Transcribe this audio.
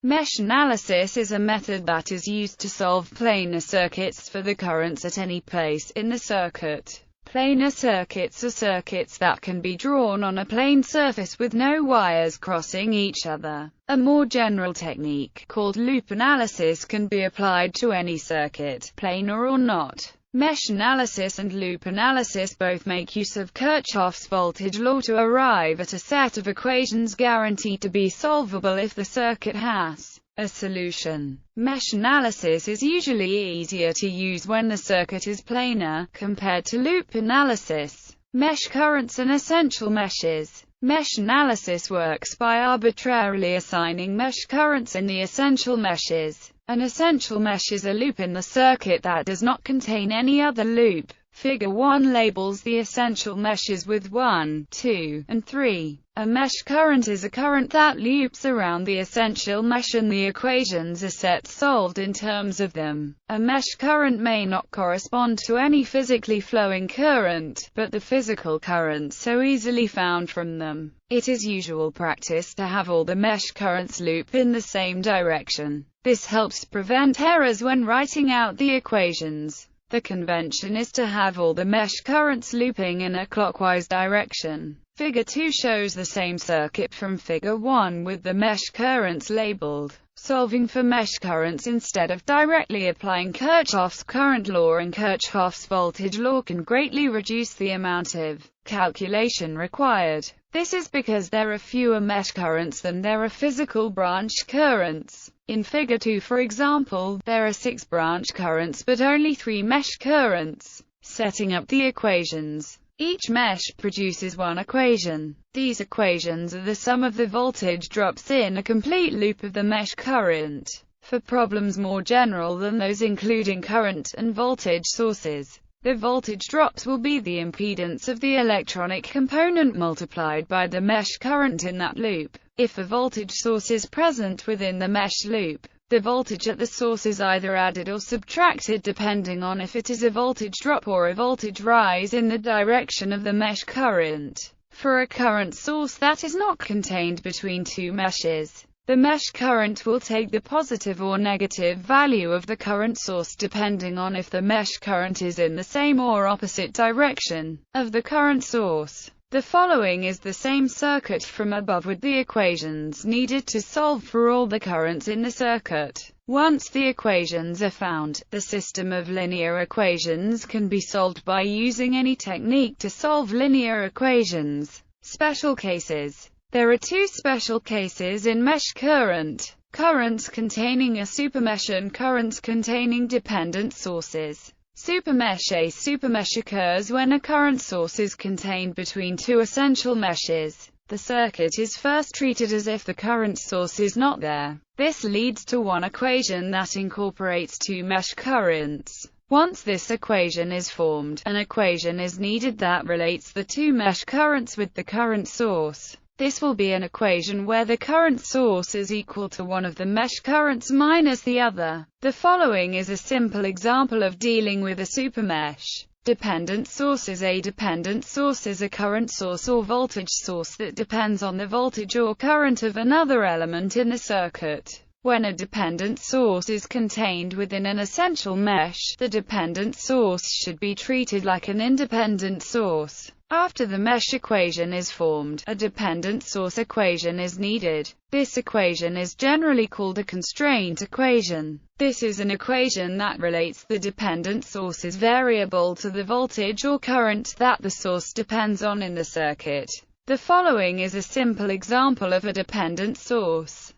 Mesh analysis is a method that is used to solve planar circuits for the currents at any place in the circuit. Planar circuits are circuits that can be drawn on a plane surface with no wires crossing each other. A more general technique, called loop analysis, can be applied to any circuit, planar or not. Mesh analysis and loop analysis both make use of Kirchhoff's voltage law to arrive at a set of equations guaranteed to be solvable if the circuit has a solution. Mesh analysis is usually easier to use when the circuit is planar, compared to loop analysis. Mesh currents and essential meshes. Mesh analysis works by arbitrarily assigning mesh currents in the essential meshes. An essential mesh is a loop in the circuit that does not contain any other loop. Figure 1 labels the essential meshes with 1, 2, and 3. A mesh current is a current that loops around the essential mesh and the equations are set solved in terms of them. A mesh current may not correspond to any physically flowing current, but the physical currents so easily found from them. It is usual practice to have all the mesh currents loop in the same direction. This helps prevent errors when writing out the equations. The convention is to have all the mesh currents looping in a clockwise direction. Figure 2 shows the same circuit from Figure 1 with the mesh currents labeled. Solving for mesh currents instead of directly applying Kirchhoff's current law and Kirchhoff's voltage law can greatly reduce the amount of calculation required. This is because there are fewer mesh currents than there are physical branch currents. In Figure 2, for example, there are 6 branch currents but only 3 mesh currents. Setting up the equations. Each mesh produces one equation. These equations are the sum of the voltage drops in a complete loop of the mesh current. For problems more general than those including current and voltage sources, the voltage drops will be the impedance of the electronic component multiplied by the mesh current in that loop. If a voltage source is present within the mesh loop, the voltage at the source is either added or subtracted depending on if it is a voltage drop or a voltage rise in the direction of the mesh current. For a current source that is not contained between two meshes, the mesh current will take the positive or negative value of the current source depending on if the mesh current is in the same or opposite direction of the current source. The following is the same circuit from above with the equations needed to solve for all the currents in the circuit. Once the equations are found, the system of linear equations can be solved by using any technique to solve linear equations. Special cases. There are 2 special cases in mesh current: currents containing a supermesh and currents containing dependent sources. Supermesh. A supermesh occurs when a current source is contained between 2 essential meshes. The circuit is first treated as if the current source is not there. This leads to one equation that incorporates 2 mesh currents. Once this equation is formed, an equation is needed that relates the 2 mesh currents with the current source. This will be an equation where the current source is equal to one of the mesh currents minus the other. The following is a simple example of dealing with a supermesh. Dependent sources. A dependent source is a current source or voltage source that depends on the voltage or current of another element in the circuit. When a dependent source is contained within an essential mesh, the dependent source should be treated like an independent source. After the mesh equation is formed, a dependent source equation is needed. This equation is generally called a constraint equation. This is an equation that relates the dependent source's variable to the voltage or current that the source depends on in the circuit. The following is a simple example of a dependent source.